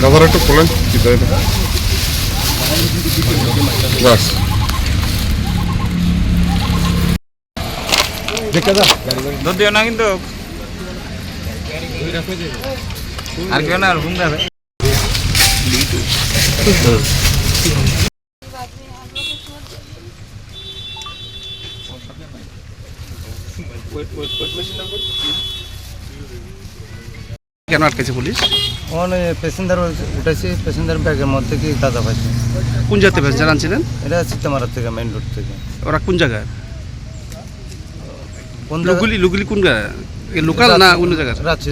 গাদার একটু খোলেন কি তাই বাস দুধ দিও না কিন্তু আর কেউ না আর ঘুম যাবে কেন আটকেছে পুলিশ? ওখানে প্যাসেঞ্জার উঠেছি, প্যাসেঞ্জার ব্যাগের মধ্যে কি গাঁজা পাইছে। কোন জায়গাতে প্যাসেঞ্জার আনছিলেন? এটা চিত্তামারা থেকে, মেইন রোড থেকে। ওরা কোন জায়গায়? কোন জায়গা? লুগুলি কোন জায়গায়? লোকাল না অন্য জায়গায়? রাঁচি।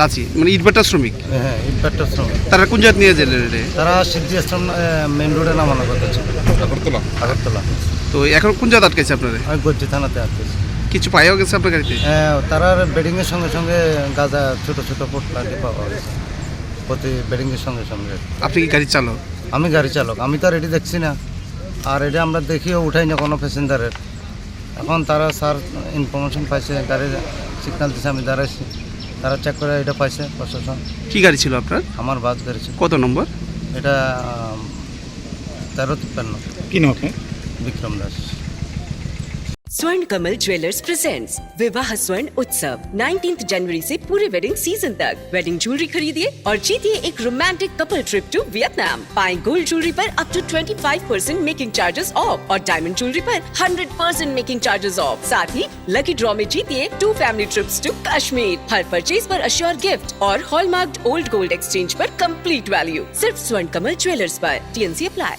রাঁচি মানে ইটভাটা শ্রমিক। হ্যাঁ, ইটভাটার শ্রমিক। তারা কোন জায়গা নিয়ে গেলেন? তারা সিদ্ধি আশ্রম মেইন রোডে নামানোর কথা ছিল, আগরতলা। তো এখন কোন জায়গা আটকেছে আপনারা? আমি গজ্জি থানাতে আসতেছি। কিছু পাইও গেছে আপনার গাড়িতে? হ্যাঁ, তারা বেডিংয়ের সঙ্গে সঙ্গে গাঁজা ছোট ছোট পোটলা দিয়ে পাওয়া গেছে, প্রতি বেডিংয়ের সঙ্গে সঙ্গে। আপনি কি গাড়ি চালক? আমি গাড়ি চালক, আমি তো আর এটি দেখছি না, আর এটা আমরা দেখিও উঠাই না কোনো প্যাসেঞ্জারের। এখন তারা স্যার ইনফরমেশন পাইছে, গাড়ির সিগন্যাল দিচ্ছে, আমি দাঁড়াইছি, তারা চেক করে এটা পাইছে প্রশাসন। কি গাড়ি ছিল আপনার? আমার বাস গাড়ি ছিল। কত নম্বর? এটা 1353। কি নাম আপনার? विक्रम दास। स्वर्ण कमल ज्वेलर्स प्रेजेंट्स विवाह स्वर्ण उत्सव 19 जनवरी से पूरे वेडिंग सीजन तक। वेडिंग ज्वेलरी खरीदिए और जीतिए एक romantic couple trip to Vietnam. पाएं गोल्ड ज्वेलरी पर up to 25% making charges off और डायमंड ज्वेलरी पर 100% मेकिंग चार्जेस ऑफ। साथ ही लकी ड्रॉ में जीतिए 2 फैमिली ट्रिप्स टू कश्मीर। हर परचेज पर अश्योर गिफ्ट और हॉलमार्क्ड ओल्ड गोल्ड एक्सचेंज पर कंप्लीट वैल्यू। सिर्फ स्वर्ण कमल ज्वेलर्स पर। TNC apply.